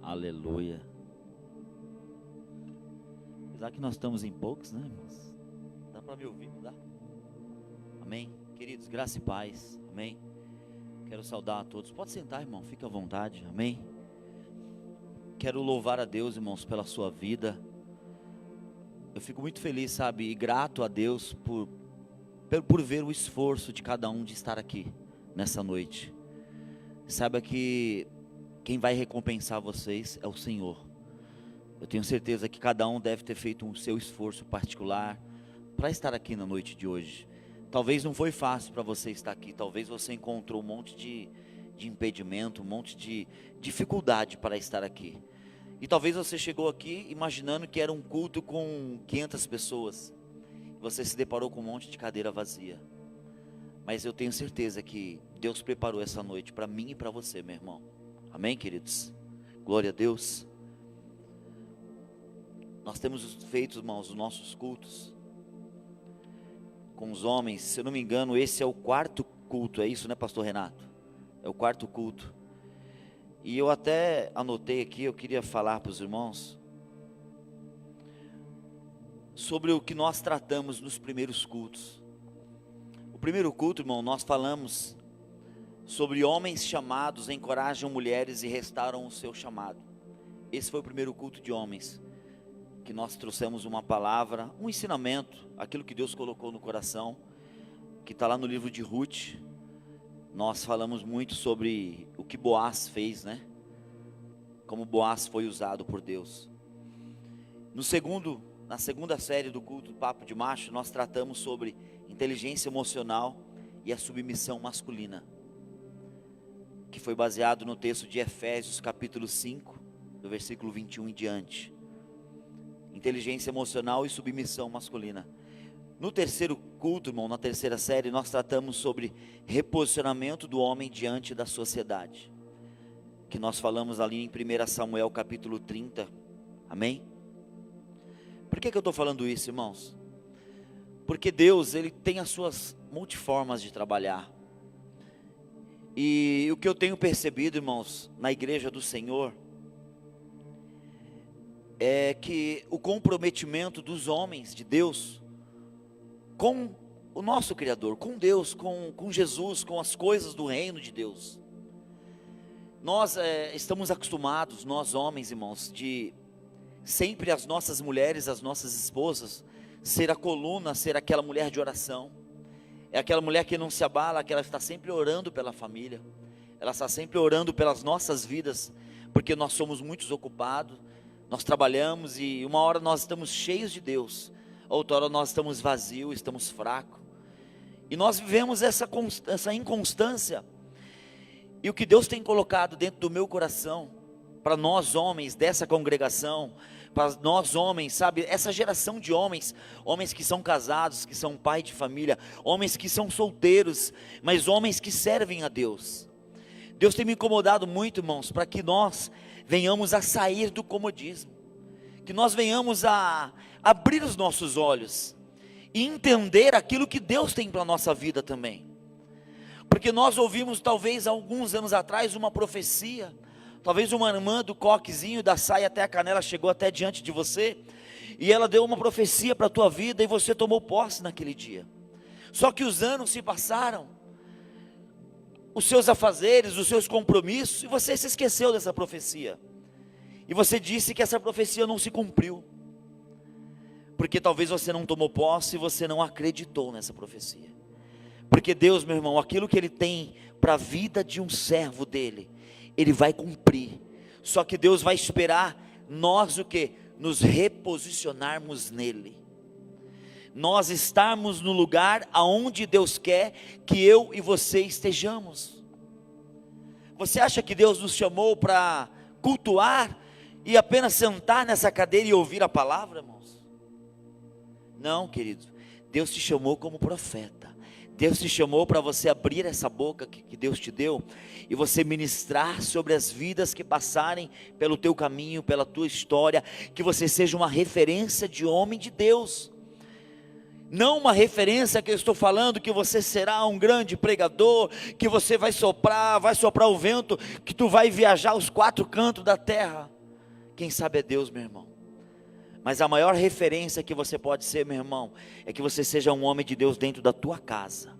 Aleluia. Apesar que nós estamos em poucos, né, irmãos? Dá para me ouvir, não dá? Amém? Queridos, graça e paz. Amém? Quero saudar a todos. Pode sentar, irmão, fica à vontade. Amém? Quero louvar a Deus, irmãos, pela sua vida. Eu fico muito feliz, sabe, e grato a Deus por ver o esforço de cada um de estar aqui nessa noite. Saiba que quem vai recompensar vocês é o Senhor. Eu tenho certeza que cada um deve ter feito um seu esforço particular para estar aqui na noite de hoje. Talvez não foi fácil para você estar aqui, talvez você encontrou um monte de impedimento, um monte de dificuldade para estar aqui. E talvez você chegou aqui imaginando que era um culto com 500 pessoas. Você se deparou com um monte de cadeira vazia. Mas eu tenho certeza que Deus preparou essa noite para mim e para você, meu irmão. Amém, queridos? Glória a Deus. Nós temos feito, irmãos, os nossos cultos com os homens. Se eu não me engano, esse é o 4º culto, é isso, né, pastor Renato? É o 4º culto. E eu até anotei aqui, eu queria falar para os irmãos sobre o que nós tratamos nos primeiros cultos. O primeiro culto, irmão, nós falamos sobre homens chamados encorajam mulheres e restauram o seu chamado. Esse foi o primeiro culto de homens, que nós trouxemos uma palavra, um ensinamento, aquilo que Deus colocou no coração, que está lá no livro de Ruth. Nós falamos muito sobre o que Boaz fez, né? Como Boaz foi usado por Deus. Na segunda série do culto do Papo de Macho, nós tratamos sobre inteligência emocional e a submissão masculina, que foi baseado no texto de Efésios capítulo 5, do versículo 21 em diante. Inteligência emocional e submissão masculina. No terceiro culto, irmão, na terceira série, nós tratamos sobre reposicionamento do homem diante da sociedade, que nós falamos ali em 1 Samuel capítulo 30, amém? Por que eu estou falando isso, irmãos? Porque Deus, Ele tem as suas multiformas de trabalhar, e o que eu tenho percebido, irmãos, na igreja do Senhor, é que o comprometimento dos homens de Deus com o nosso Criador, com Deus, com Jesus, com as coisas do reino de Deus. Nós estamos acostumados, nós homens, irmãos, de sempre as nossas mulheres, as nossas esposas, ser a coluna, ser aquela mulher de oração. É aquela mulher que não se abala, que ela está sempre orando pela família, ela está sempre orando pelas nossas vidas, porque nós somos muito ocupados. Nós trabalhamos e uma hora nós estamos cheios de Deus, outra hora nós estamos vazios, estamos fracos. E nós vivemos essa inconstância. E o que Deus tem colocado dentro do meu coração, para nós homens dessa congregação, para nós homens, sabe, essa geração de homens, homens que são casados, que são pai de família, homens que são solteiros, mas homens que servem a Deus. Deus tem me incomodado muito, irmãos, para que nós venhamos a sair do comodismo, que nós venhamos a abrir os nossos olhos e entender aquilo que Deus tem para a nossa vida também. Porque nós ouvimos talvez há alguns anos atrás uma profecia, talvez uma irmã do coquezinho, da saia até a canela, chegou até diante de você, e ela deu uma profecia para a tua vida, e você tomou posse naquele dia. Só que os anos se passaram, os seus afazeres, os seus compromissos, e você se esqueceu dessa profecia, e você disse que essa profecia não se cumpriu, porque talvez você não tomou posse, e você não acreditou nessa profecia. Porque Deus, meu irmão, aquilo que Ele tem para a vida de um servo dEle, Ele vai cumprir. Só que Deus vai esperar nós o quê? Nos reposicionarmos nele, nós estarmos no lugar aonde Deus quer que eu e você estejamos. Você acha que Deus nos chamou para cultuar e apenas sentar nessa cadeira e ouvir a palavra, irmãos? Não, querido, Deus te chamou como profeta. Deus te chamou para você abrir essa boca que Deus te deu, e você ministrar sobre as vidas que passarem pelo teu caminho, pela tua história, que você seja uma referência de homem de Deus. Não uma referência que eu estou falando, que você será um grande pregador, que você vai soprar o vento, que tu vai viajar os 4 cantos da terra. Quem sabe é Deus, meu irmão. Mas a maior referência que você pode ser, meu irmão, é que você seja um homem de Deus dentro da tua casa.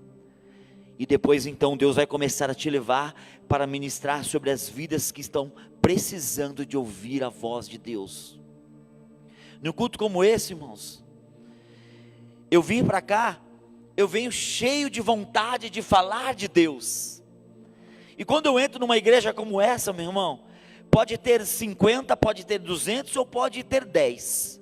E depois então Deus vai começar a te levar para ministrar sobre as vidas que estão precisando de ouvir a voz de Deus. Num culto como esse, irmãos, eu vim para cá, eu venho cheio de vontade de falar de Deus. E quando eu entro numa igreja como essa, meu irmão, pode ter 50, pode ter 200 ou pode ter 10.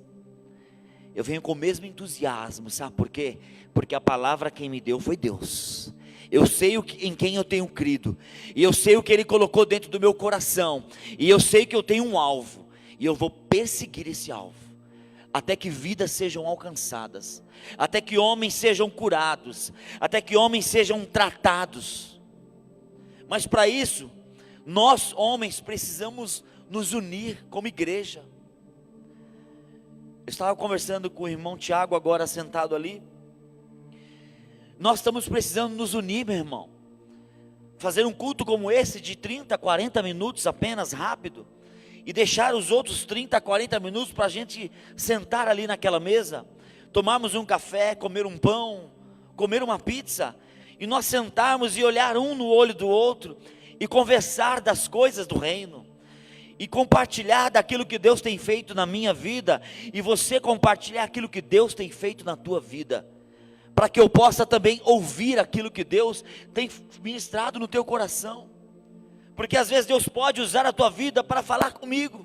Eu venho com o mesmo entusiasmo, sabe por quê? Porque a palavra quem me deu foi Deus. Eu sei em quem eu tenho crido, e eu sei o que Ele colocou dentro do meu coração, e eu sei que eu tenho um alvo, e eu vou perseguir esse alvo, até que vidas sejam alcançadas, até que homens sejam curados, até que homens sejam tratados. Mas para isso, nós homens precisamos nos unir como igreja. Eu estava conversando com o irmão Tiago agora sentado ali. Nós estamos precisando nos unir, meu irmão. Fazer um culto como esse de 30, 40 minutos apenas, rápido. E deixar os outros 30, 40 minutos para a gente sentar ali naquela mesa. Tomarmos um café, comer um pão, comer uma pizza. E nós sentarmos e olhar um no olho do outro. E conversar das coisas do reino. E compartilhar daquilo que Deus tem feito na minha vida. E você compartilhar aquilo que Deus tem feito na tua vida. Para que eu possa também ouvir aquilo que Deus tem ministrado no teu coração. Porque às vezes Deus pode usar a tua vida para falar comigo.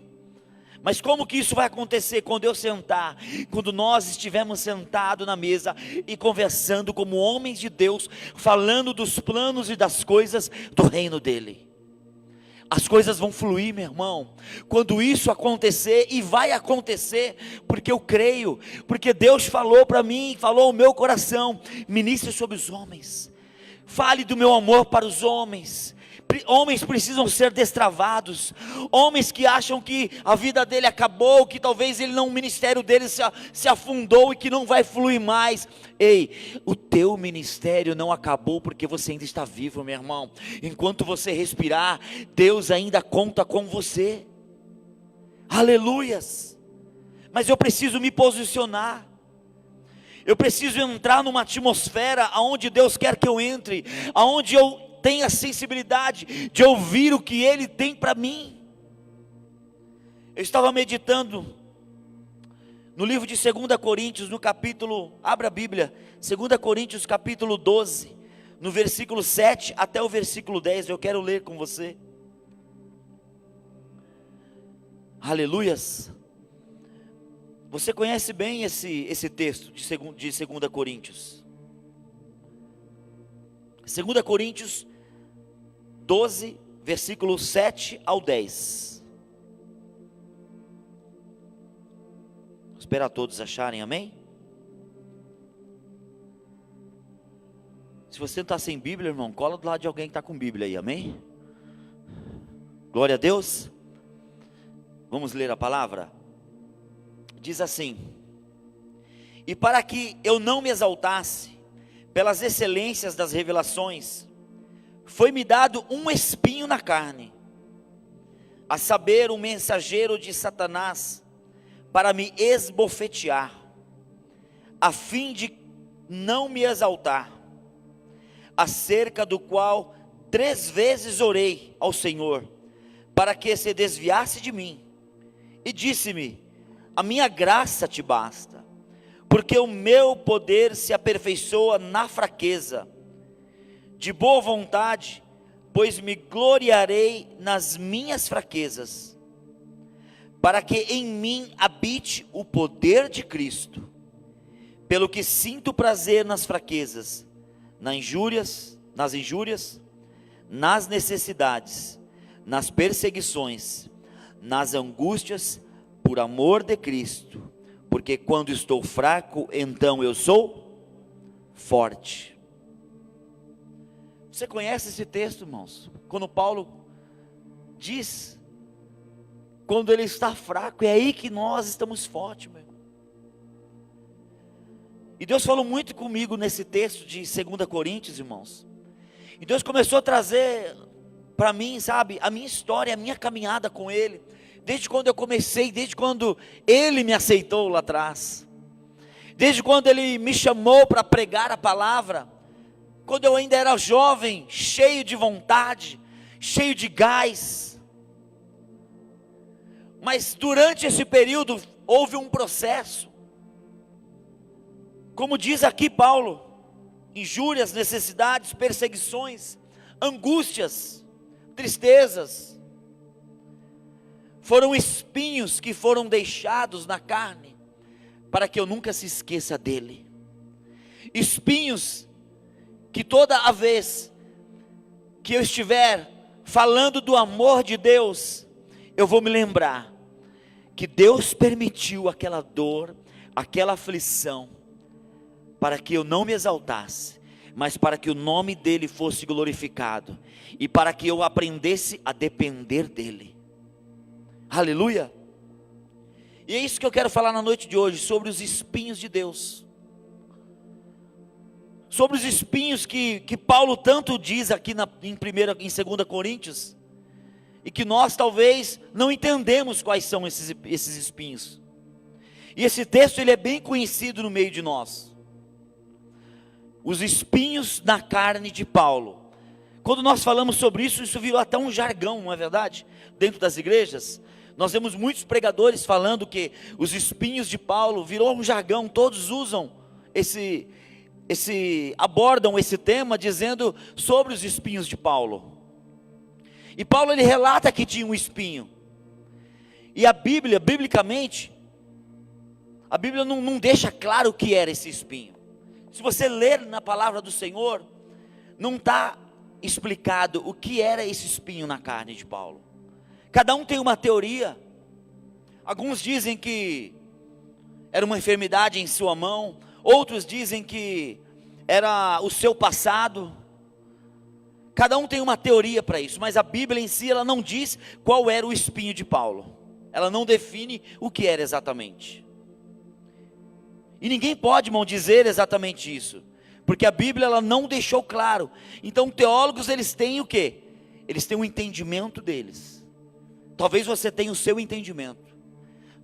Mas como que isso vai acontecer? Quando eu sentar, quando nós estivermos sentados na mesa e conversando como homens de Deus, falando dos planos e das coisas do reino dele. As coisas vão fluir, meu irmão, quando isso acontecer, e vai acontecer, porque eu creio, porque Deus falou para mim, falou ao meu coração: ministre sobre os homens, fale do meu amor para os homens. Homens precisam ser destravados, homens que acham que a vida dele acabou, que talvez o ministério dele se afundou e que não vai fluir mais. Ei, o teu ministério não acabou porque você ainda está vivo, meu irmão. Enquanto você respirar, Deus ainda conta com você. Aleluias. Mas eu preciso me posicionar. Eu preciso entrar numa atmosfera aonde Deus quer que eu entre, aonde eu tenha a sensibilidade de ouvir o que Ele tem para mim. Eu estava meditando no livro de 2 Coríntios, no capítulo, abra a Bíblia, 2 Coríntios capítulo 12, no versículo 7 até o versículo 10, eu quero ler com você. Aleluias. Você conhece bem esse texto de 2 Coríntios. 2 Coríntios 12, versículos 7 ao 10. Vou esperar todos acharem, amém? Se você não está sem Bíblia, irmão, cola do lado de alguém que está com Bíblia aí, amém? Glória a Deus. Vamos ler a palavra? Diz assim: e para que eu não me exaltasse pelas excelências das revelações, foi-me dado um espinho na carne, a saber, um mensageiro de Satanás, para me esbofetear, a fim de não me exaltar, acerca do qual 3 vezes orei ao Senhor, para que se desviasse de mim, e disse-me: a minha graça te basta, porque o meu poder se aperfeiçoa na fraqueza. De boa vontade, pois me gloriarei nas minhas fraquezas, para que em mim habite o poder de Cristo. Pelo que sinto prazer nas fraquezas, nas injúrias, nas necessidades, nas perseguições, nas angústias, por amor de Cristo. Porque quando estou fraco, então eu sou forte. Você conhece esse texto, irmãos? Quando Paulo diz, quando ele está fraco, é aí que nós estamos fortes, meu irmão. E Deus falou muito comigo nesse texto de 2 Coríntios, irmãos. E Deus começou a trazer para mim, sabe, a minha história, a minha caminhada com Ele. desde quando eu comecei, desde quando Ele me aceitou lá atrás, desde quando Ele me chamou para pregar a palavra, quando eu ainda era jovem, cheio de vontade, cheio de gás. Mas durante esse período houve um processo, como diz aqui Paulo: injúrias, necessidades, perseguições, angústias, tristezas, foram espinhos que foram deixados na carne, para que eu nunca se esqueça dele. Espinhos que toda a vez que eu estiver falando do amor de Deus, eu vou me lembrar que Deus permitiu aquela dor, aquela aflição, para que eu não me exaltasse, mas para que o nome dele fosse glorificado, e para que eu aprendesse a depender dele. Aleluia! E é isso que eu quero falar na noite de hoje, sobre os espinhos de Deus, sobre os espinhos que Paulo tanto diz aqui em 2 Coríntios, e que nós talvez não entendemos quais são esses espinhos. E esse texto ele é bem conhecido no meio de nós. Os espinhos na carne de Paulo. Quando nós falamos sobre isso, isso virou até um jargão, não é verdade? Dentro das igrejas, nós vemos muitos pregadores falando que os espinhos de Paulo virou um jargão. Todos usam abordam esse tema dizendo sobre os espinhos de Paulo. E Paulo ele relata que tinha um espinho. E a Bíblia, biblicamente, a Bíblia não deixa claro o que era esse espinho. Se você ler na palavra do Senhor, não está explicado o que era esse espinho na carne de Paulo. Cada um tem uma teoria. Alguns dizem que era uma enfermidade em sua mão, outros dizem que era o seu passado. Cada um tem uma teoria para isso, mas a Bíblia em si, ela não diz qual era o espinho de Paulo. Ela não define o que era exatamente. E ninguém pode, irmão, dizer exatamente isso, porque a Bíblia ela não deixou claro. Então teólogos eles têm o quê? Eles têm um entendimento deles. Talvez você tenha o seu entendimento.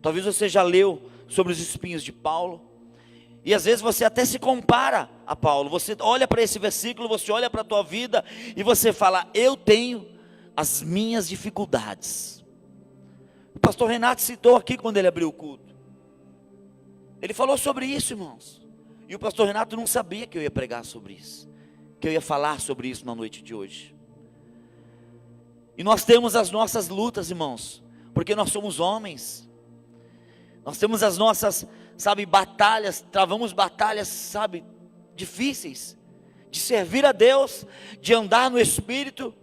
Talvez você já leu sobre os espinhos de Paulo, e às vezes você até se compara a Paulo. Você olha para esse versículo, você olha para a tua vida e você fala: eu tenho as minhas dificuldades. O pastor Renato citou aqui quando ele abriu o culto. Ele falou sobre isso, irmãos. E o pastor Renato não sabia que eu ia pregar sobre isso, que eu ia falar sobre isso na noite de hoje. E nós temos as nossas lutas, irmãos, porque nós somos homens. Nós temos as nossas, batalhas, travamos batalhas, difíceis, de servir a Deus, de andar no Espírito,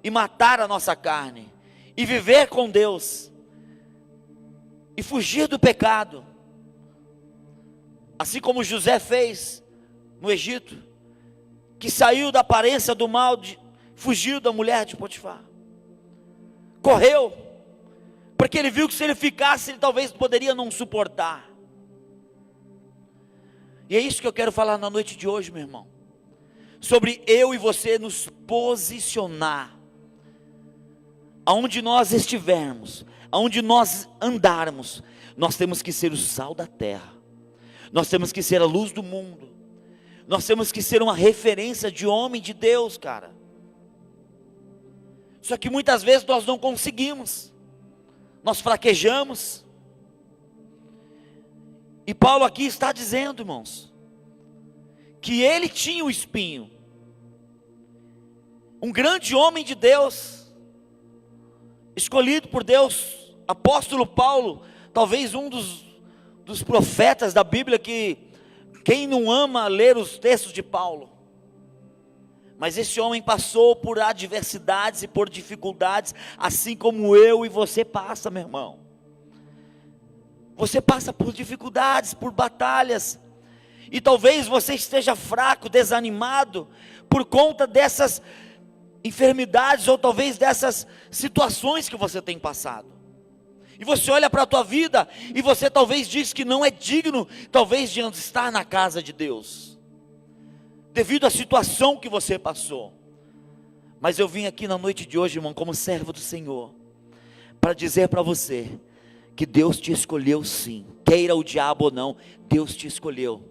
e matar a nossa carne, e viver com Deus, e fugir do pecado, assim como José fez no Egito, que saiu da aparência do mal, fugiu da mulher de Potifar, correu, porque ele viu que se ele ficasse, ele talvez poderia não suportar. E é isso que eu quero falar na noite de hoje, meu irmão, sobre eu e você nos posicionar, aonde nós estivermos, aonde nós andarmos, nós temos que ser o sal da terra, nós temos que ser a luz do mundo, nós temos que ser uma referência de homem de Deus, cara. Só que muitas vezes nós não conseguimos, nós fraquejamos. E Paulo aqui está dizendo, irmãos, que ele tinha um espinho, um grande homem de Deus, escolhido por Deus, apóstolo Paulo, talvez um dos profetas da Bíblia, que quem não ama ler os textos de Paulo, mas esse homem passou por adversidades e por dificuldades, assim como eu e você passa, meu irmão. Você passa por dificuldades, por batalhas, e talvez você esteja fraco, desanimado, por conta dessas enfermidades, ou talvez dessas situações que você tem passado. E você olha para a tua vida, e você talvez diz que não é digno, talvez de estar na casa de Deus, devido à situação que você passou. Mas eu vim aqui na noite de hoje, irmão, como servo do Senhor, para dizer para você que Deus te escolheu sim, queira o diabo ou não, Deus te escolheu.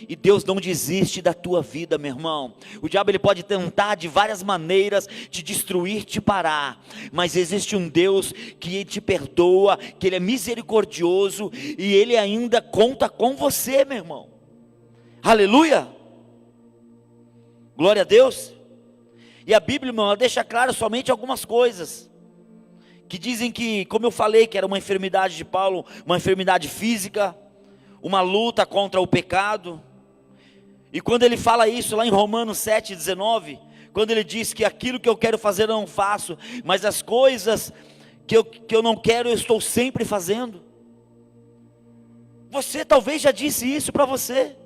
E Deus não desiste da tua vida, meu irmão. O diabo ele pode tentar de várias maneiras te destruir, te parar, mas existe um Deus que te perdoa, que Ele é misericordioso, e Ele ainda conta com você, meu irmão. Aleluia, glória a Deus. E a Bíblia, meu irmão, deixa claro somente algumas coisas, que dizem que, como eu falei, que era uma enfermidade de Paulo, uma enfermidade física, uma luta contra o pecado. E quando ele fala isso lá em Romanos 7,19, quando ele diz que aquilo que eu quero fazer eu não faço, mas as coisas que eu não quero eu estou sempre fazendo. Você talvez já disse isso para você,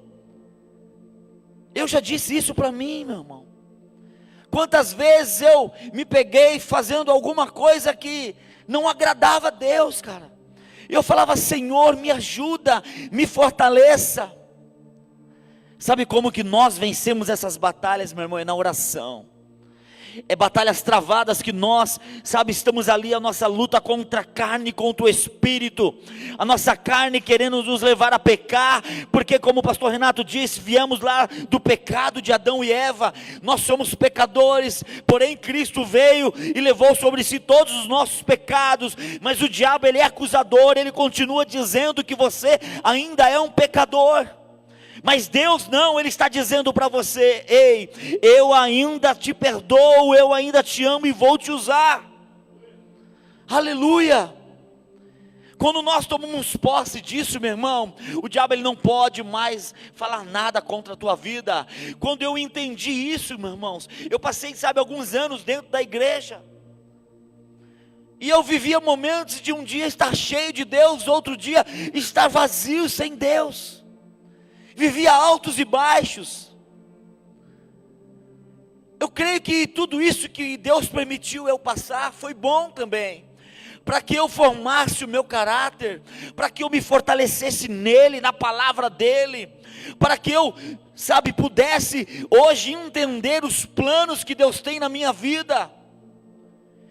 eu já disse isso para mim, meu irmão. Quantas vezes eu me peguei fazendo alguma coisa que não agradava a Deus, cara. Eu falava: Senhor, me ajuda, me fortaleça. Sabe como que nós vencemos essas batalhas, meu irmão? É na oração. É batalhas travadas que nós, sabe, estamos ali, a nossa luta contra a carne, contra o espírito, a nossa carne querendo nos levar a pecar, porque como o pastor Renato disse, viemos lá do pecado de Adão e Eva, nós somos pecadores, porém Cristo veio e levou sobre si todos os nossos pecados, mas o diabo ele é acusador, ele continua dizendo que você ainda é um pecador. Mas Deus não, Ele está dizendo para você: ei, eu ainda te perdoo, eu ainda te amo e vou te usar. Aleluia. Quando nós tomamos posse disso, meu irmão, o diabo ele não pode mais falar nada contra a tua vida. Quando eu entendi isso, meus irmãos, eu passei, sabe, alguns anos dentro da igreja, e eu vivia momentos de um dia estar cheio de Deus, outro dia estar vazio, sem Deus. Vivia altos e baixos. Eu creio que tudo isso que Deus permitiu eu passar foi bom também, para que eu formasse o meu caráter, para que eu me fortalecesse nele, na palavra dele, para que eu, sabe, pudesse hoje entender os planos que Deus tem na minha vida.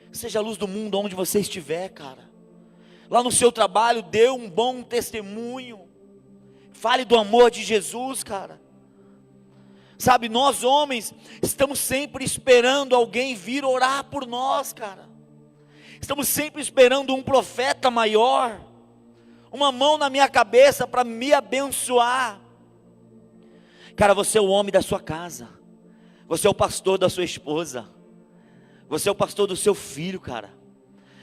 Seja a luz do mundo onde você estiver, cara. Lá no seu trabalho, dê um bom testemunho. Fale do amor de Jesus, cara. Sabe, nós homens estamos sempre esperando alguém vir orar por nós, cara. Estamos sempre esperando um profeta maior, uma mão na minha cabeça para me abençoar. Cara, você é o homem da sua casa. Você é o pastor da sua esposa. Você é o pastor do seu filho, cara.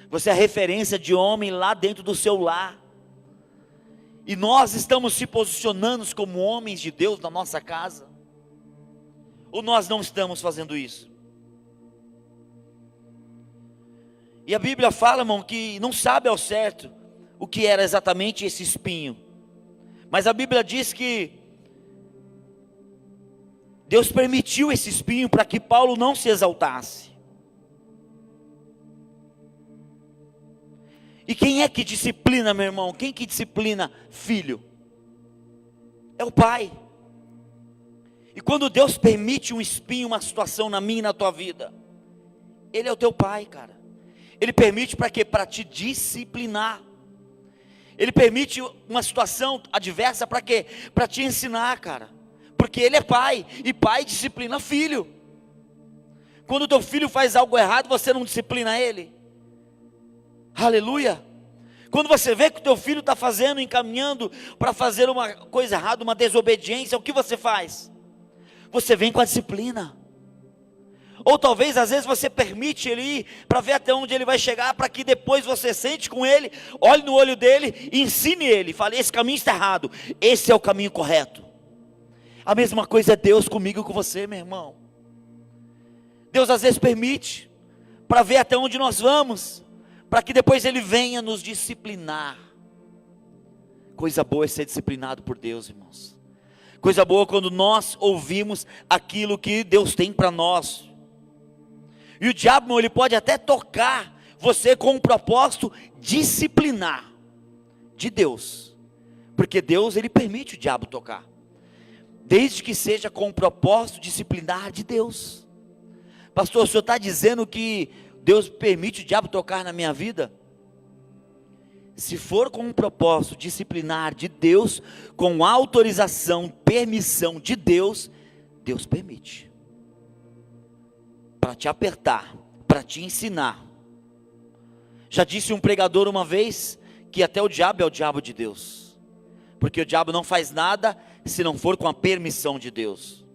Você é a referência de homem lá dentro do seu lar. E nós estamos se posicionando como homens de Deus na nossa casa? Ou nós não estamos fazendo isso? E a Bíblia fala, irmão, que não sabe ao certo o que era exatamente esse espinho. Mas a Bíblia diz que Deus permitiu esse espinho para que Paulo não se exaltasse. E quem é que disciplina, meu irmão? Quem que disciplina filho? É o pai. E quando Deus permite um espinho, uma situação na minha e na tua vida, Ele é o teu pai, cara. Ele permite para quê? Para te disciplinar. Ele permite uma situação adversa para quê? Para te ensinar, cara. Porque Ele é pai, e pai disciplina filho. Quando o teu filho faz algo errado, você não disciplina ele? Aleluia. Quando você vê que o teu filho está fazendo, encaminhando para fazer uma coisa errada, uma desobediência, o que você faz? Você vem com a disciplina. Ou talvez às vezes você permite ele ir para ver até onde ele vai chegar, para que depois você sente com ele, olhe no olho dele e ensine ele, fale: esse caminho está errado, esse é o caminho correto. A mesma coisa é Deus comigo e com você, meu irmão. Deus às vezes permite para ver até onde nós vamos, para que depois Ele venha nos disciplinar. Coisa boa é ser disciplinado por Deus, irmãos. Coisa boa quando nós ouvimos aquilo que Deus tem para nós. E o diabo, irmão, ele pode até tocar você com um propósito disciplinar de Deus, porque Deus ele permite o diabo tocar, desde que seja com um propósito disciplinar de Deus. Pastor, o senhor está dizendo que Deus permite o diabo tocar na minha vida? se for com um propósito disciplinar de Deus, com autorização, permissão de Deus, Deus permite. Para te apertar, para te ensinar. Já disse um pregador uma vez, que até o diabo é o diabo de Deus. Porque o diabo não faz nada, se não for com a permissão de Deus.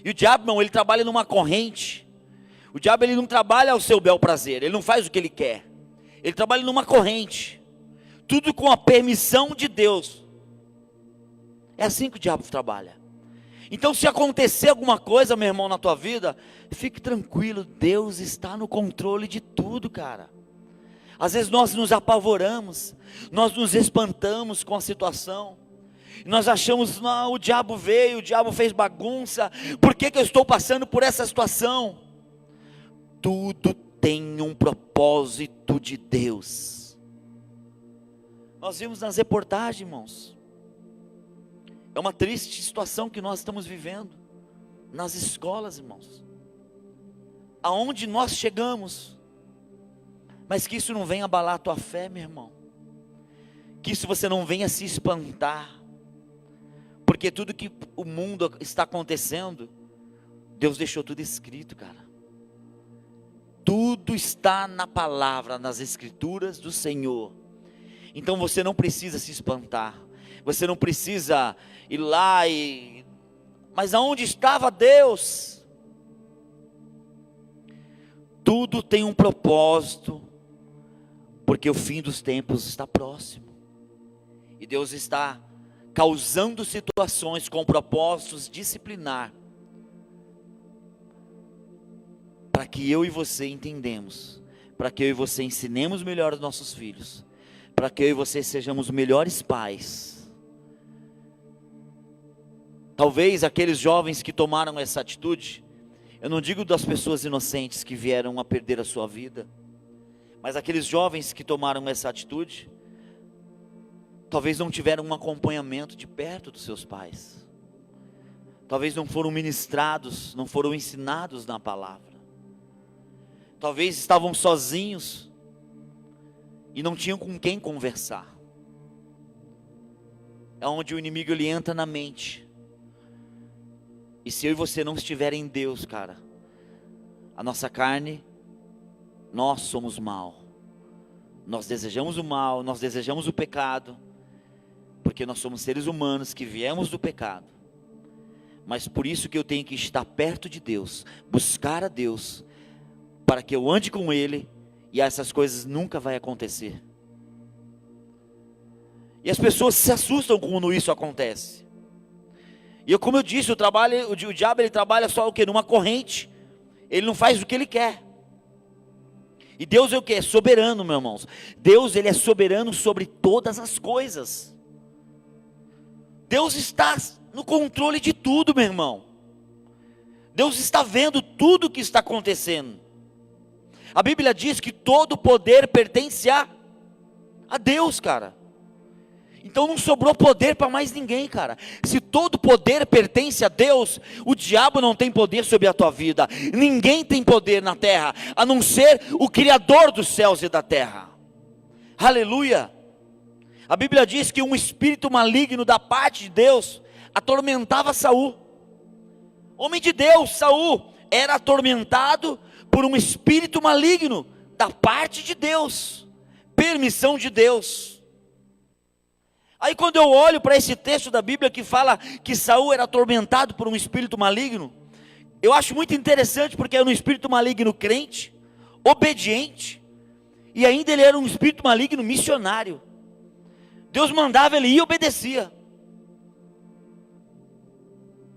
E o diabo, irmão, ele trabalha numa corrente. O diabo, ele não trabalha ao seu bel prazer, ele não faz o que ele quer. Ele trabalha numa corrente. Tudo com a permissão de Deus. É assim que o diabo trabalha. Então, se acontecer alguma coisa, meu irmão, na tua vida, fique tranquilo, Deus está no controle de tudo, cara. Às vezes nós nos apavoramos, nós nos espantamos com a situação. Nós achamos, não, o diabo veio, o diabo fez bagunça, por que eu estou passando por essa situação? Tudo tem um propósito de Deus. Nós vimos nas reportagens, irmãos, é uma triste situação que nós estamos vivendo, nas escolas, irmãos, aonde nós chegamos, mas que isso não venha abalar a tua fé, meu irmão, que isso você não venha se espantar, porque tudo que o mundo está acontecendo, Deus deixou tudo escrito, cara, tudo está na palavra, nas escrituras do Senhor. Então você não precisa se espantar, você não precisa ir lá mas aonde estava Deus? Tudo tem um propósito, porque o fim dos tempos está próximo, e Deus está causando situações com propósitos disciplinar, para que eu e você entendemos, para que eu e você ensinemos melhor os nossos filhos, para que eu e você sejamos melhores pais. Talvez aqueles jovens que tomaram essa atitude, eu não digo das pessoas inocentes que vieram a perder a sua vida, mas aqueles jovens que tomaram essa atitude, talvez não tiveram um acompanhamento de perto dos seus pais, talvez não foram ministrados, não foram ensinados na palavra, talvez estavam sozinhos, e não tinham com quem conversar. É onde o inimigo ele entra na mente. E se eu e você não estiver em Deus, cara, a nossa carne, nós somos mal. Nós desejamos o mal, nós desejamos o pecado, porque nós somos seres humanos que viemos do pecado. Mas por isso que eu tenho que estar perto de Deus, buscar a Deus, para que eu ande com Ele, e essas coisas nunca vai acontecer. E as pessoas se assustam quando isso acontece. E como eu disse, o diabo ele trabalha só o quê? Numa corrente. Ele não faz o que ele quer. E Deus é o quê? É soberano, meus irmãos. Deus ele é soberano sobre todas as coisas. Deus está no controle de tudo, meu irmão. Deus está vendo tudo o que está acontecendo. A Bíblia diz que todo o poder pertence a Deus, cara. Então não sobrou poder para mais ninguém, cara. Se todo poder pertence a Deus, o diabo não tem poder sobre a tua vida. Ninguém tem poder na terra, a não ser o Criador dos céus e da terra. Aleluia. A Bíblia diz que um espírito maligno da parte de Deus atormentava Saul. Homem de Deus, Saul era atormentado por um espírito maligno da parte de Deus, permissão de Deus. Aí quando eu olho para esse texto da Bíblia que fala que Saul era atormentado por um espírito maligno, eu acho muito interessante, porque era um espírito maligno crente, obediente, e ainda ele era um espírito maligno missionário. Deus mandava, ele ia e obedecia.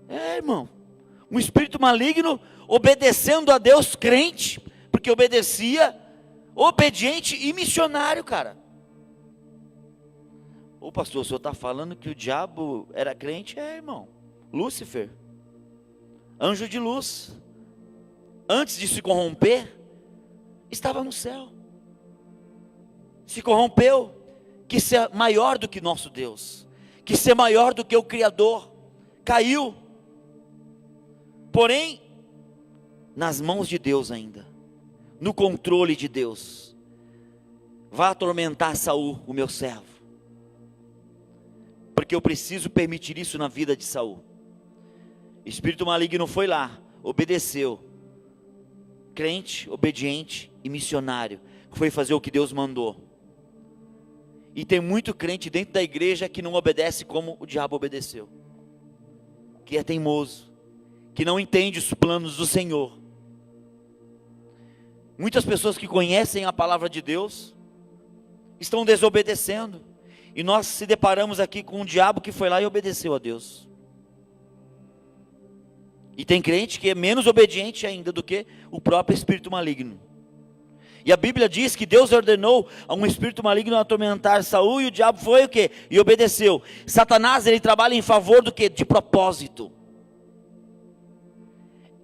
Irmão, um espírito maligno obedecendo a Deus, crente, porque obedecia, obediente e missionário, cara. Ô pastor, o senhor está falando que o diabo era crente? Irmão, Lúcifer, anjo de luz, antes de se corromper, estava no céu, se corrompeu, quis ser maior do que nosso Deus, quis ser maior do que o Criador, caiu, porém, nas mãos de Deus ainda, no controle de Deus. vá atormentar Saul, o meu servo, porque eu preciso permitir isso na vida de Saul. Espírito maligno foi lá, obedeceu, crente, obediente e missionário, foi fazer o que Deus mandou. E tem muito crente dentro da igreja que não obedece como o diabo obedeceu, que é teimoso, que não entende os planos do Senhor. Muitas pessoas que conhecem a palavra de Deus estão desobedecendo, e nós se deparamos aqui com um diabo que foi lá e obedeceu a Deus. E tem crente que é menos obediente ainda do que o próprio espírito maligno. E a Bíblia diz que Deus ordenou a um espírito maligno atormentar Saul, e o diabo foi o quê? E obedeceu. Satanás, ele trabalha em favor do quê? De propósito.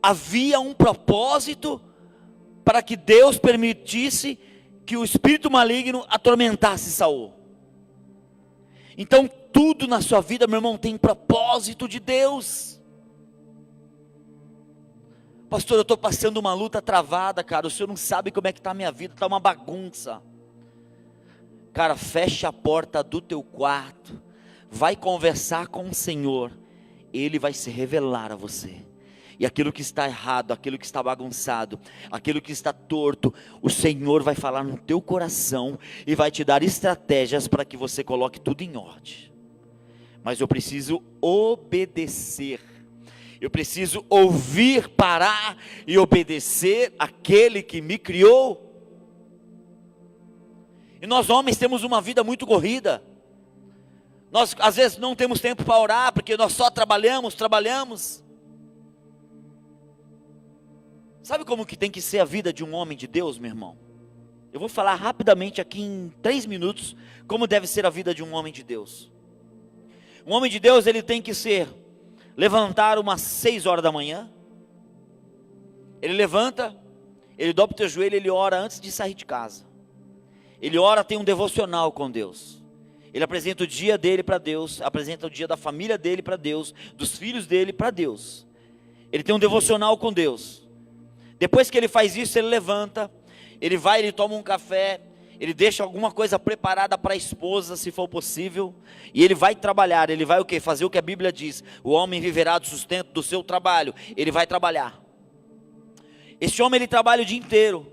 Havia um propósito para que Deus permitisse que o espírito maligno atormentasse Saul. Então tudo na sua vida, meu irmão, tem propósito de Deus. Pastor, eu estou passando uma luta travada, cara, o senhor não sabe como é que está a minha vida, está uma bagunça. Cara, fecha a porta do teu quarto, vai conversar com o Senhor, Ele vai se revelar a você. E aquilo que está errado, aquilo que está bagunçado, aquilo que está torto, o Senhor vai falar no teu coração e vai te dar estratégias para que você coloque tudo em ordem. Mas eu preciso obedecer. Eu preciso ouvir, parar e obedecer aquele que me criou. E nós homens temos uma vida muito corrida. Nós às vezes não temos tempo para orar, porque nós só trabalhamos. Sabe como que tem que ser a vida de um homem de Deus, meu irmão? Eu vou falar rapidamente aqui em 3 minutos, como deve ser a vida de um homem de Deus. Um homem de Deus, ele tem que levantar umas 6 horas da manhã. Ele levanta, ele dobra o teu joelho, ele ora antes de sair de casa. Ele ora, tem um devocional com Deus. Ele apresenta o dia dele para Deus, apresenta o dia da família dele para Deus, dos filhos dele para Deus. Ele tem um devocional com Deus. Depois que ele faz isso, ele levanta, ele vai, ele toma um café, ele deixa alguma coisa preparada para a esposa, se for possível, e ele vai trabalhar. Ele vai o quê? Fazer o que a Bíblia diz: o homem viverá do sustento do seu trabalho. Ele vai trabalhar. Esse homem, ele trabalha o dia inteiro,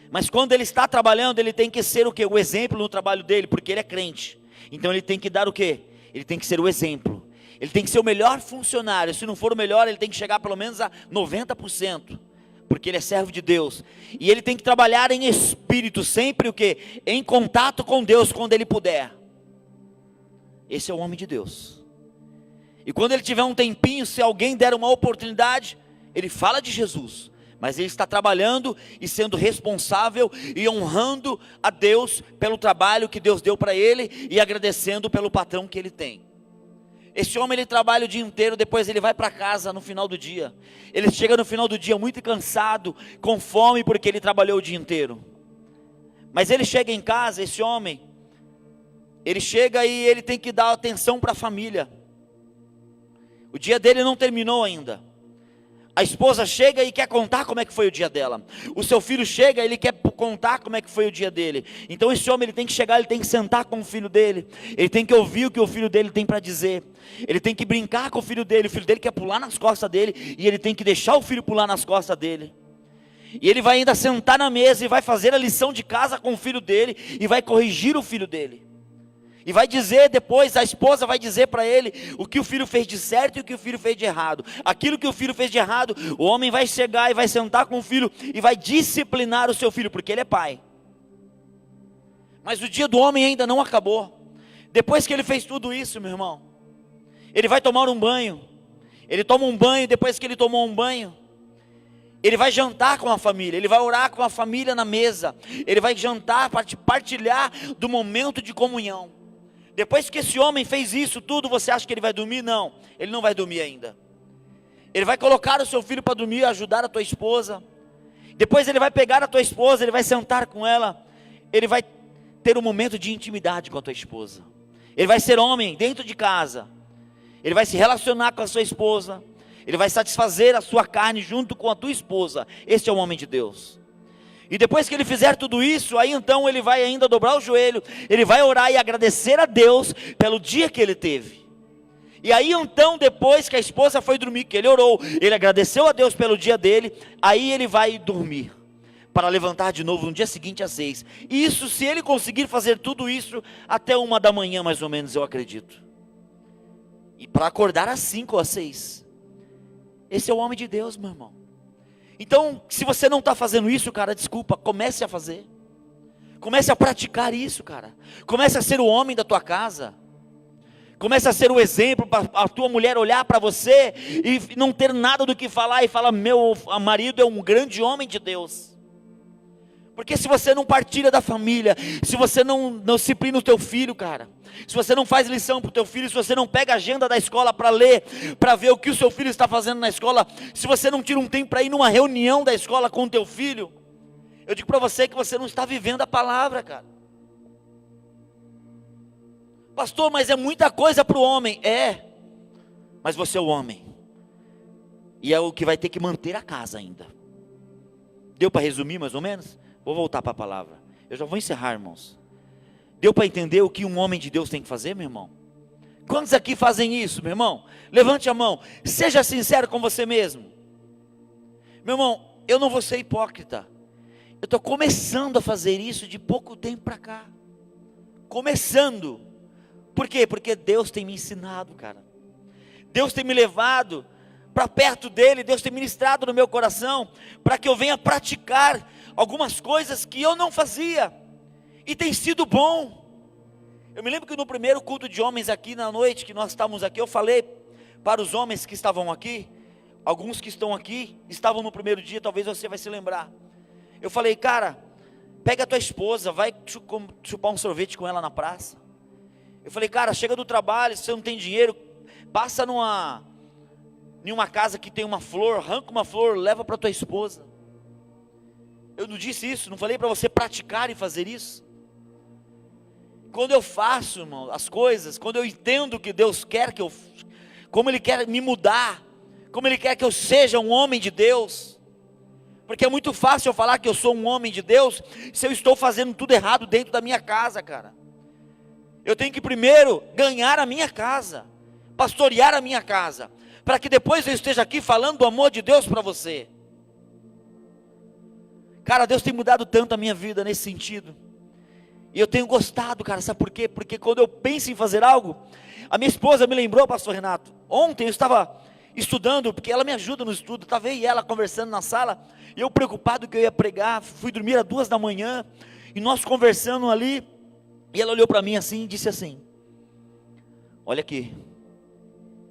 mas quando ele está trabalhando, ele tem que ser o quê? O exemplo no trabalho dele, porque ele é crente. Então ele tem que dar o quê? Ele tem que ser o exemplo. Ele tem que ser o melhor funcionário. Se não for o melhor, ele tem que chegar pelo menos a 90%. Porque ele é servo de Deus, e ele tem que trabalhar em espírito, sempre o quê? Em contato com Deus, quando ele puder. Esse é o homem de Deus. E quando ele tiver um tempinho, se alguém der uma oportunidade, ele fala de Jesus, mas ele está trabalhando e sendo responsável e honrando a Deus pelo trabalho que Deus deu para ele, e agradecendo pelo patrão que ele tem. Esse homem, ele trabalha o dia inteiro, depois ele vai para casa no final do dia. Ele chega no final do dia muito cansado, com fome, porque ele trabalhou o dia inteiro. Mas ele chega em casa, esse homem, ele chega e ele tem que dar atenção para a família. O dia dele não terminou ainda. A esposa chega e quer contar como é que foi o dia dela. O seu filho chega e ele quer contar como é que foi o dia dele. Então esse homem, ele tem que chegar, ele tem que sentar com o filho dele. Ele tem que ouvir o que o filho dele tem para dizer. Ele tem que brincar com o filho dele quer pular nas costas dele, e ele tem que deixar o filho pular nas costas dele. E ele vai ainda sentar na mesa e vai fazer a lição de casa com o filho dele, e vai corrigir o filho dele. E vai dizer depois, a esposa vai dizer para ele o que o filho fez de certo e o que o filho fez de errado. Aquilo que o filho fez de errado, o homem vai chegar e vai sentar com o filho e vai disciplinar o seu filho, porque ele é pai. Mas o dia do homem ainda não acabou. Depois que ele fez tudo isso, meu irmão, ele vai tomar um banho. Ele toma um banho, depois que ele tomou um banho, ele vai jantar com a família, ele vai orar com a família na mesa, ele vai jantar, partilhar do momento de comunhão. Depois que esse homem fez isso tudo, você acha que ele vai dormir? Não, ele não vai dormir ainda. Ele vai colocar o seu filho para dormir, ajudar a tua esposa. Depois ele vai pegar a tua esposa, ele vai sentar com ela, ele vai ter um momento de intimidade com a tua esposa. Ele vai ser homem dentro de casa, ele vai se relacionar com a sua esposa, ele vai satisfazer a sua carne junto com a tua esposa. Esse é o homem de Deus. E depois que ele fizer tudo isso, aí então ele vai ainda dobrar o joelho, ele vai orar e agradecer a Deus pelo dia que ele teve. E aí então, depois que a esposa foi dormir, que ele orou, ele agradeceu a Deus pelo dia dele, aí ele vai dormir, para levantar de novo no dia seguinte às 6. Isso se ele conseguir fazer tudo isso até 1 da manhã mais ou menos, eu acredito. E para acordar às 5 ou às 6. Esse é o homem de Deus, meu irmão. Então, se você não está fazendo isso, cara, desculpa, comece a fazer. Comece a praticar isso, cara. Comece a ser o homem da tua casa. Comece a ser o exemplo para a tua mulher olhar para você e não ter nada do que falar e falar, meu marido é um grande homem de Deus. Porque se você não partilha da família, se você não disciplina o teu filho, cara, se você não faz lição para o teu filho, se você não pega a agenda da escola para ler, para ver o que o seu filho está fazendo na escola, se você não tira um tempo para ir numa reunião da escola com o teu filho, eu digo para você que você não está vivendo a palavra, cara. Pastor, mas é muita coisa para o homem. É, mas você é o homem, e é o que vai ter que manter a casa ainda. Deu para resumir mais ou menos? Vou voltar para a palavra, eu já vou encerrar, irmãos. Deu para entender o que um homem de Deus tem que fazer, meu irmão? Quantos aqui fazem isso, meu irmão? Levante a mão, seja sincero com você mesmo. Meu irmão, eu não vou ser hipócrita, eu estou começando a fazer isso de pouco tempo para cá. Começando. Por quê? Porque Deus tem me ensinado, cara. Deus tem me levado para perto dele, Deus tem ministrado no meu coração, para que eu venha praticar algumas coisas que eu não fazia, e tem sido bom. Eu me lembro que no primeiro culto de homens aqui na noite, que nós estávamos aqui, eu falei para os homens que estavam aqui, alguns que estão aqui, estavam no primeiro dia, talvez você vai se lembrar. Eu falei, cara, pega a tua esposa, vai chupar um sorvete com ela na praça. Eu falei, cara, chega do trabalho, se você não tem dinheiro, passa em uma casa que tem uma flor, arranca uma flor, leva para tua esposa. Eu não disse isso, não falei para você praticar e fazer isso. Quando eu faço, irmão, as coisas, quando eu entendo que Deus quer que eu, como Ele quer me mudar, como Ele quer que eu seja um homem de Deus, porque é muito fácil eu falar que eu sou um homem de Deus, se eu estou fazendo tudo errado dentro da minha casa, cara. Eu tenho que primeiro ganhar a minha casa, pastorear a minha casa, para que depois eu esteja aqui falando do amor de Deus para você. Cara, Deus tem mudado tanto a minha vida nesse sentido, e eu tenho gostado, cara, sabe por quê? Porque quando eu penso em fazer algo, a minha esposa me lembrou, pastor Renato, ontem eu estava estudando, porque ela me ajuda no estudo, estava eu e ela conversando na sala, e eu preocupado que eu ia pregar, fui dormir às 2 da manhã, e nós conversando ali, e ela olhou para mim assim, e disse assim, olha aqui,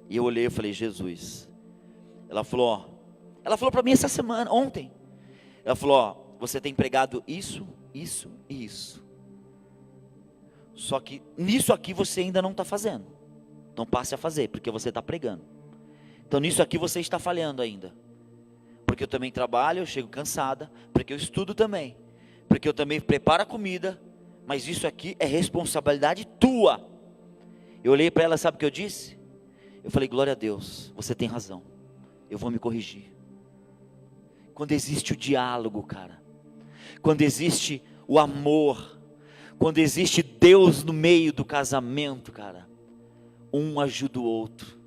e eu olhei e falei, Jesus, ela falou para mim essa semana, ontem, ela falou, ó, você tem pregado isso, isso e isso, só que nisso aqui você ainda não está fazendo, então passe a fazer, porque você está pregando, então nisso aqui você está falhando ainda, porque eu também trabalho, eu chego cansada, porque eu estudo também, porque eu também preparo a comida, mas isso aqui é responsabilidade tua. Eu olhei para ela, sabe o que eu disse? Eu falei, glória a Deus, você tem razão, eu vou me corrigir. Quando existe o diálogo, cara, quando existe o amor, quando existe Deus no meio do casamento, cara, um ajuda o outro,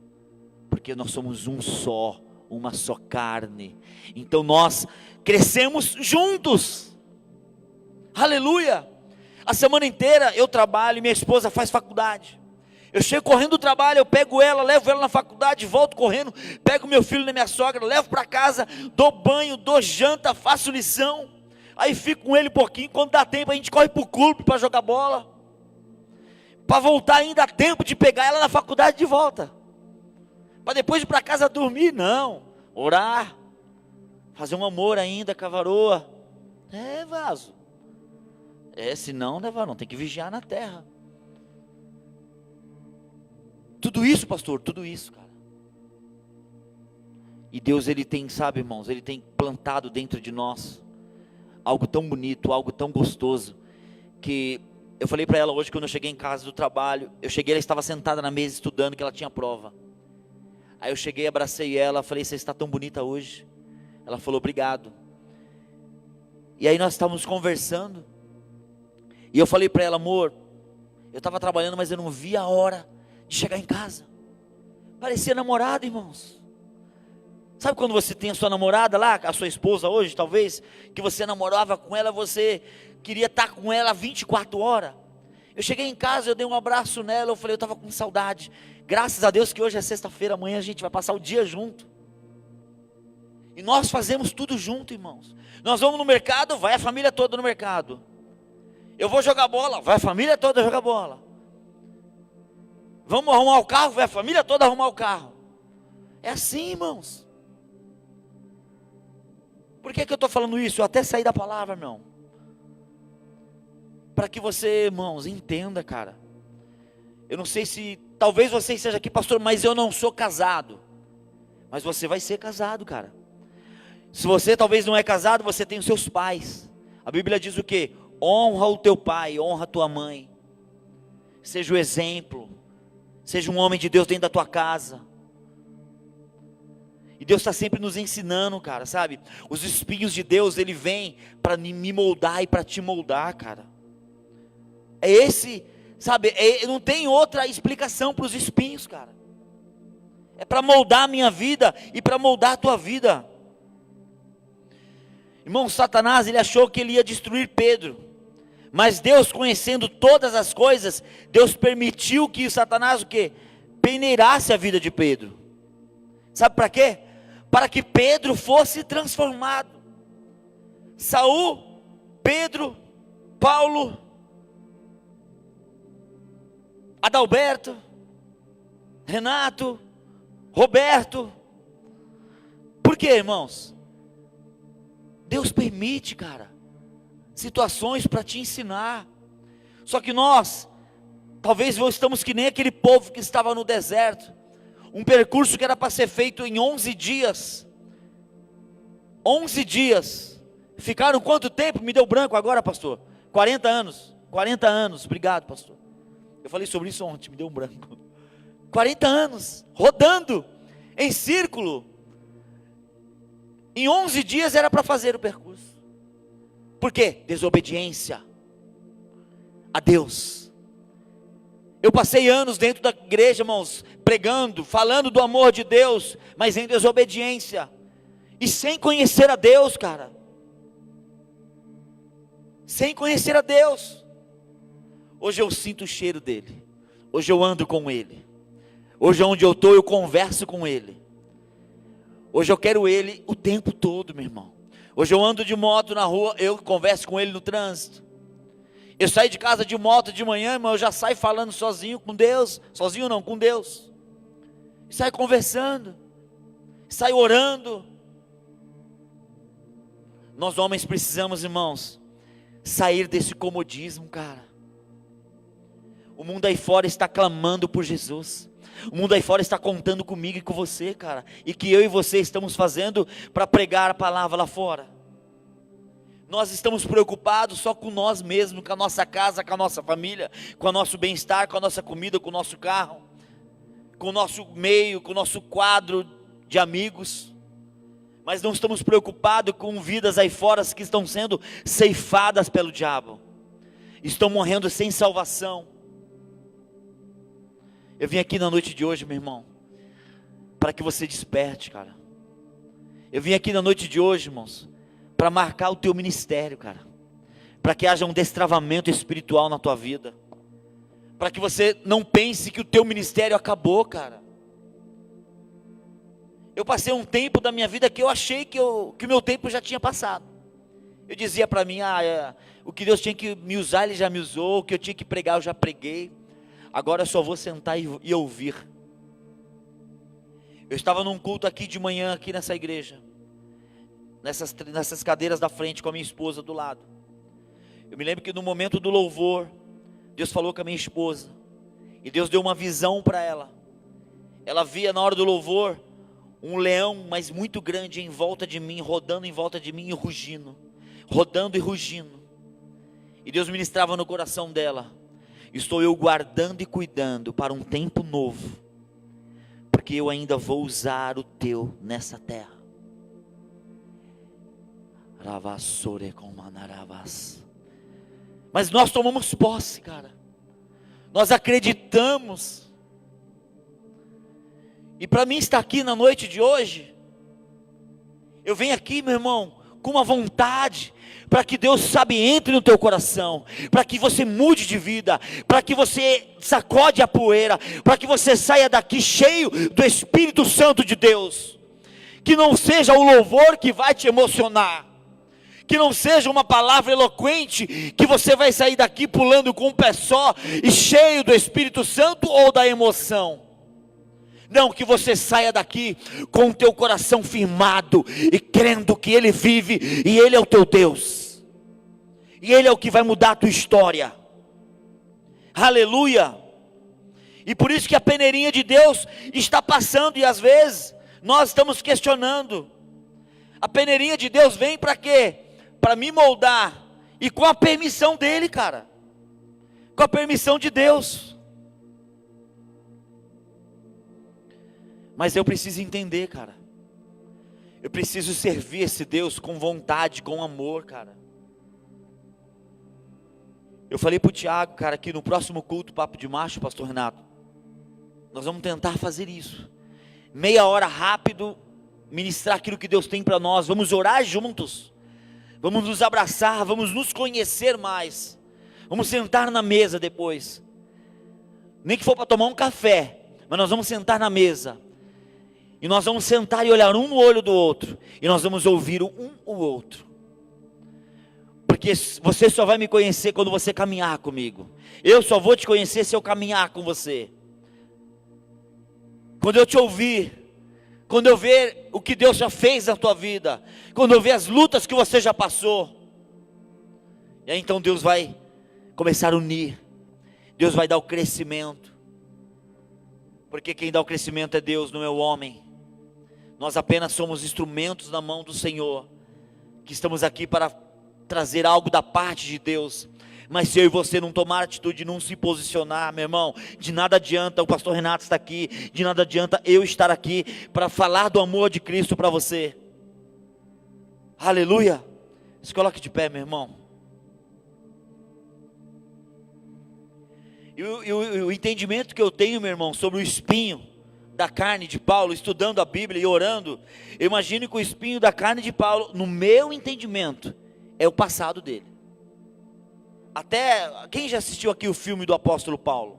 porque nós somos um só, uma só carne, então nós crescemos juntos, aleluia. A semana inteira eu trabalho, minha esposa faz faculdade, eu chego correndo do trabalho, eu pego ela, levo ela na faculdade, volto correndo, pego meu filho na minha sogra, levo para casa, dou banho, dou janta, faço lição, aí fico com ele um pouquinho, quando dá tempo a gente corre para o clube para jogar bola, para voltar ainda dá tempo de pegar ela na faculdade de volta, para depois ir para casa dormir, não, orar, fazer um amor ainda com a varoa, vaso, senão, né, varão, tem que vigiar na terra. Tudo isso, pastor, tudo isso, cara. E Deus, Ele tem, sabe, irmãos, Ele tem plantado dentro de nós algo tão bonito, algo tão gostoso, que eu falei para ela hoje, quando eu cheguei em casa do trabalho, eu cheguei, ela estava sentada na mesa estudando, que ela tinha prova. Aí eu cheguei, abracei ela, falei, você está tão bonita hoje. Ela falou, obrigado. E aí nós estávamos conversando, e eu falei para ela: amor, eu estava trabalhando, mas eu não via a hora de chegar em casa. Parecia namorado, irmãos. Sabe quando você tem a sua namorada lá, a sua esposa hoje, talvez, que você namorava com ela, você queria estar com ela 24 horas. Eu cheguei em casa, eu dei um abraço nela, eu falei, eu estava com saudade. Graças a Deus que hoje é sexta-feira, amanhã a gente vai passar o dia junto. E nós fazemos tudo junto, irmãos. Nós vamos no mercado, vai a família toda no mercado. Eu vou jogar bola, vai a família toda jogar bola. Vamos arrumar o carro, vai a família toda arrumar o carro. É assim, irmãos. Por que eu estou falando isso? Eu até saí da palavra, irmão. Para que você, irmãos, entenda, cara. Eu não sei se, talvez você esteja aqui, pastor, mas eu não sou casado. Mas você vai ser casado, cara. Se você talvez não é casado, você tem os seus pais. A Bíblia diz o quê? Honra o teu pai, honra a tua mãe. Seja o exemplo. Seja um homem de Deus dentro da tua casa. E Deus está sempre nos ensinando, cara, sabe? Os espinhos de Deus, Ele vem para me moldar e para te moldar, cara. É esse, sabe? Não tem outra explicação para os espinhos, cara. É para moldar a minha vida e para moldar a tua vida. Irmão, Satanás, ele achou que ele ia destruir Pedro. Mas Deus, conhecendo todas as coisas, Deus permitiu que Satanás o quê? Peneirasse a vida de Pedro. Sabe para quê? Para que Pedro fosse transformado. Saul, Pedro, Paulo, Adalberto, Renato, Roberto. Por quê, irmãos? Deus permite, cara, situações para te ensinar. Só que nós, talvez estamos que nem aquele povo que estava no deserto. Um percurso que era para ser feito em 11 dias. 11 dias. Ficaram quanto tempo? Me deu branco agora, pastor. 40 anos. 40 anos. Obrigado, pastor. Eu falei sobre isso ontem, me deu um branco. 40 anos. Rodando. Em círculo. Em 11 dias era para fazer o percurso. Por quê? Desobediência a Deus. Eu passei anos dentro da igreja, irmãos, pregando, falando do amor de Deus, mas em desobediência, e sem conhecer a Deus, cara, sem conhecer a Deus. Hoje eu sinto o cheiro dele, hoje eu ando com ele, hoje onde eu estou eu converso com ele, hoje eu quero ele o tempo todo, meu irmão. Hoje eu ando de moto na rua, eu converso com ele no trânsito. Eu saio de casa de moto de manhã, irmão, eu já saio falando sozinho com Deus. Sozinho não, com Deus. E saio conversando. Saio orando. Nós homens precisamos, irmãos, sair desse comodismo, cara. O mundo aí fora está clamando por Jesus. O mundo aí fora está contando comigo e com você, cara. E que eu e você estamos fazendo para pregar a palavra lá fora. Nós estamos preocupados só com nós mesmos, com a nossa casa, com a nossa família, com o nosso bem-estar, com a nossa comida, com o nosso carro, com o nosso meio, com o nosso quadro de amigos. Mas não estamos preocupados com vidas aí fora que estão sendo ceifadas pelo diabo. Estão morrendo sem salvação. Eu vim aqui na noite de hoje, meu irmão, para que você desperte, cara. Eu vim aqui na noite de hoje, irmãos, para marcar o teu ministério, cara, para que haja um destravamento espiritual na tua vida, para que você não pense que o teu ministério acabou, cara. Eu passei um tempo da minha vida que eu achei que o meu tempo já tinha passado. Eu dizia para mim, o que Deus tinha que me usar, Ele já me usou, o que eu tinha que pregar, eu já preguei, agora eu só vou sentar e ouvir. Eu estava num culto aqui de manhã, aqui nessa igreja, nessas cadeiras da frente, com a minha esposa do lado. Eu me lembro que no momento do louvor, Deus falou com a minha esposa, e Deus deu uma visão para ela. Ela via na hora do louvor, um leão, mas muito grande, em volta de mim, rodando em volta de mim e rugindo, rodando e rugindo. E Deus ministrava no coração dela: estou eu guardando e cuidando para um tempo novo, porque eu ainda vou usar o teu nessa terra. Mas nós tomamos posse, cara. Nós acreditamos. E para mim estar aqui na noite de hoje, eu venho aqui, meu irmão, com uma vontade, para que Deus, sabe, entre no teu coração, para que você mude de vida, para que você sacode a poeira, para que você saia daqui cheio do Espírito Santo de Deus. Que não seja o louvor que vai te emocionar, que não seja uma palavra eloquente, que você vai sair daqui pulando com um pé só, e cheio do Espírito Santo ou da emoção. Não, que você saia daqui com o teu coração firmado, e crendo que Ele vive, e Ele é o teu Deus, e Ele é o que vai mudar a tua história. Aleluia. E por isso que a peneirinha de Deus está passando, e às vezes nós estamos questionando. A peneirinha de Deus vem para quê? Para me moldar, e com a permissão dEle, cara, com a permissão de Deus. Mas eu preciso entender, cara, eu preciso servir esse Deus com vontade, com amor, cara. Eu falei para o Tiago, cara, que no próximo culto, Papo de Macho, pastor Renato, nós vamos tentar fazer isso, meia hora rápido, ministrar aquilo que Deus tem para nós. Vamos orar juntos, vamos nos abraçar, vamos nos conhecer mais, vamos sentar na mesa depois, nem que for para tomar um café, mas nós vamos sentar na mesa, e nós vamos sentar e olhar um no olho do outro, e nós vamos ouvir um o outro, porque você só vai me conhecer quando você caminhar comigo. Eu só vou te conhecer se eu caminhar com você. Quando eu te ouvir, quando eu ver o que Deus já fez na tua vida, quando eu ver as lutas que você já passou, e aí então Deus vai começar a unir, Deus vai dar o crescimento, porque quem dá o crescimento é Deus, não é o homem. Nós apenas somos instrumentos na mão do Senhor, que estamos aqui para trazer algo da parte de Deus. Mas se eu e você não tomar atitude, não se posicionar, meu irmão, de nada adianta o pastor Renato estar aqui, de nada adianta eu estar aqui para falar do amor de Cristo para você. Aleluia. Se coloque de pé, meu irmão. E o entendimento que eu tenho, meu irmão, sobre o espinho da carne de Paulo, estudando a Bíblia e orando, eu imagino que o espinho da carne de Paulo, no meu entendimento, é o passado dele. Até, quem já assistiu aqui o filme do apóstolo Paulo?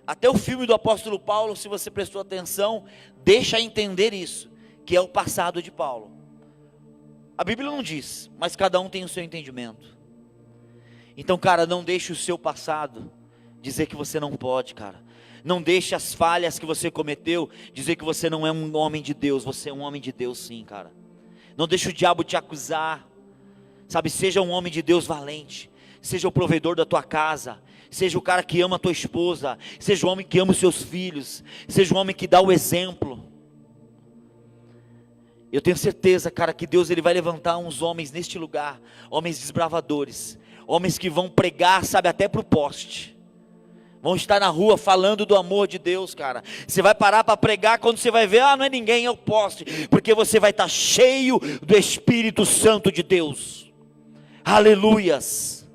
Até o filme do apóstolo Paulo, se você prestou atenção, deixa entender isso, que é o passado de Paulo. A Bíblia não diz, mas cada um tem o seu entendimento. Então, cara, não deixe o seu passado dizer que você não pode, cara. Não deixe as falhas que você cometeu dizer que você não é um homem de Deus. Você é um homem de Deus sim, cara. Não deixe o diabo te acusar. Sabe, seja um homem de Deus valente, seja o provedor da tua casa, seja o cara que ama a tua esposa, seja o homem que ama os seus filhos, seja o homem que dá o exemplo. Eu tenho certeza, cara, que Deus ele vai levantar uns homens neste lugar, homens desbravadores, homens que vão pregar, sabe, até para o poste, vão estar na rua falando do amor de Deus, cara. Você vai parar para pregar, quando você vai ver, não é ninguém, é o poste, porque você vai estar cheio do Espírito Santo de Deus. Aleluias.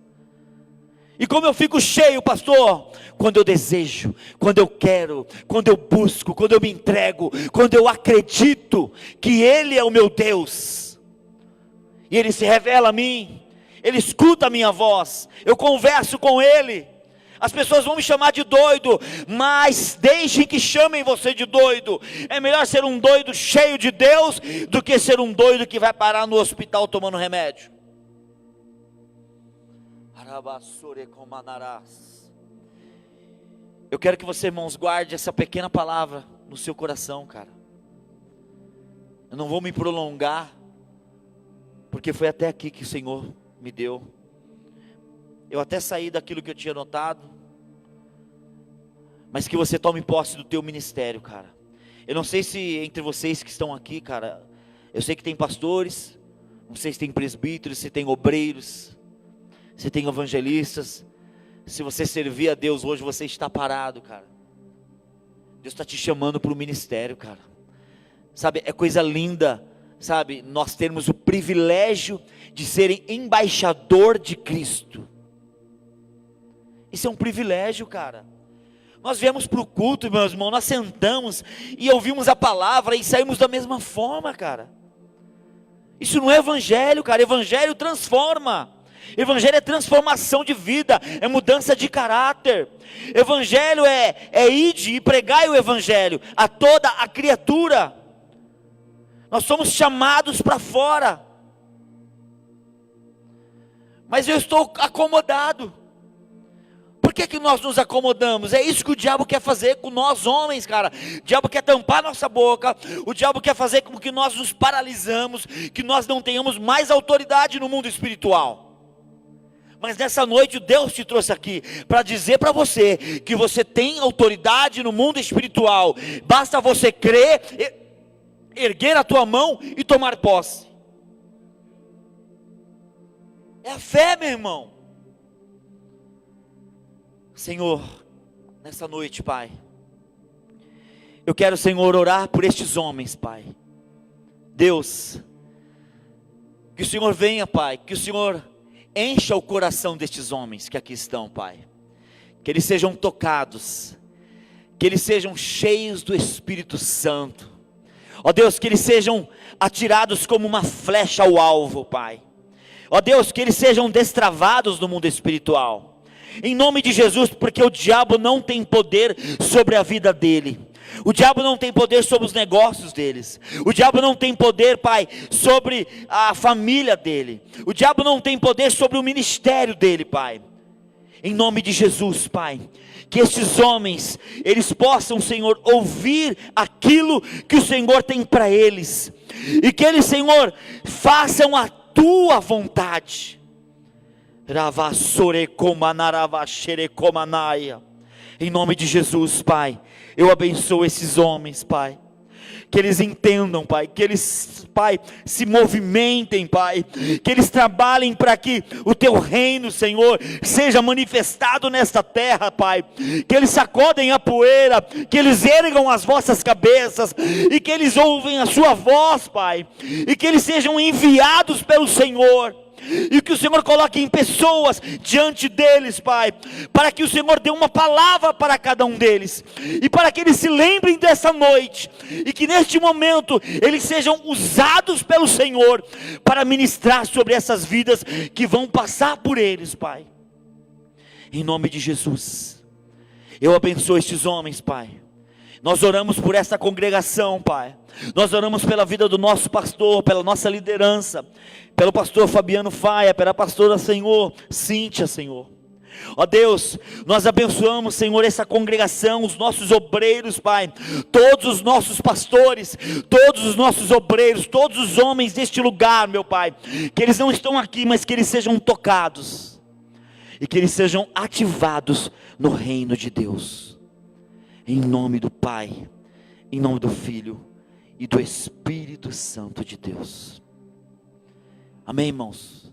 E como eu fico cheio, pastor? Quando eu desejo, quando eu quero, quando eu busco, quando eu me entrego, quando eu acredito que Ele é o meu Deus, e Ele se revela a mim, Ele escuta a minha voz, eu converso com Ele. As pessoas vão me chamar de doido, mas deixem que chamem você de doido. É melhor ser um doido cheio de Deus, do que ser um doido que vai parar no hospital tomando remédio. Eu quero que você, irmãos, guarde essa pequena palavra no seu coração, cara. Eu não vou me prolongar, porque foi até aqui que o Senhor me deu. Eu até saí daquilo que eu tinha notado, mas que você tome posse do teu ministério, cara. Eu não sei se entre vocês que estão aqui, cara, eu sei que tem pastores, não sei se tem presbíteros, se tem obreiros, se tem evangelistas. Se você servir a Deus hoje, você está parado, cara. Deus está te chamando para o ministério, cara. Sabe, é coisa linda sabe, nós termos o privilégio de serem embaixador de Cristo. Isso é um privilégio, cara. Nós viemos para o culto, meus irmãos, nós sentamos e ouvimos a palavra e saímos da mesma forma, cara. Isso não é evangelho, cara. Evangelho transforma. Evangelho é transformação de vida, é mudança de caráter. Evangelho é ide e pregai o evangelho a toda a criatura. Nós somos chamados para fora. Mas eu estou acomodado. Por que nós nos acomodamos? É isso que o diabo quer fazer com nós homens, cara. O diabo quer tampar nossa boca. O diabo quer fazer com que nós nos paralisamos, que nós não tenhamos mais autoridade no mundo espiritual. Mas nessa noite Deus te trouxe aqui para dizer para você que você tem autoridade no mundo espiritual. Basta você crer, erguer a tua mão e tomar posse. É a fé, meu irmão. Senhor, nessa noite, Pai, eu quero, Senhor, orar por estes homens, Pai. Deus, que o Senhor venha, Pai, que o Senhor encha o coração destes homens que aqui estão, Pai. Que eles sejam tocados, que eles sejam cheios do Espírito Santo. Ó Deus, que eles sejam atirados como uma flecha ao alvo, Pai. Ó Deus, que eles sejam destravados no mundo espiritual. Em nome de Jesus, porque o diabo não tem poder sobre a vida dele. O diabo não tem poder sobre os negócios deles. O diabo não tem poder, Pai, sobre a família dele. O diabo não tem poder sobre o ministério dele, Pai. Em nome de Jesus, Pai, que estes homens, eles possam, Senhor, ouvir aquilo que o Senhor tem para eles. E que eles, Senhor, façam a tua vontade. Em nome de Jesus, Pai, eu abençoo esses homens, Pai. Que eles entendam, Pai, que eles, Pai, se movimentem, Pai, que eles trabalhem para que o Teu reino, Senhor, seja manifestado nesta terra, Pai, que eles sacodem a poeira, que eles ergam as vossas cabeças, e que eles ouvem a Sua voz, Pai, e que eles sejam enviados pelo Senhor, e que o Senhor coloque em pessoas diante deles, Pai, para que o Senhor dê uma palavra para cada um deles, e para que eles se lembrem dessa noite, e que neste momento eles sejam usados pelo Senhor, para ministrar sobre essas vidas que vão passar por eles, Pai. Em nome de Jesus, eu abençoo estes homens, Pai. Nós oramos por esta congregação, Pai. Nós oramos pela vida do nosso pastor, pela nossa liderança, pelo pastor Fabiano Faia, pela pastora, Senhor, Cíntia, Senhor. Ó Deus, nós abençoamos, Senhor, essa congregação, os nossos obreiros, Pai, todos os nossos pastores, todos os nossos obreiros, todos os homens deste lugar, meu Pai, que eles não estão aqui, mas que eles sejam tocados, e que eles sejam ativados no reino de Deus. Em nome do Pai, em nome do Filho e do Espírito Santo de Deus. Amém, irmãos?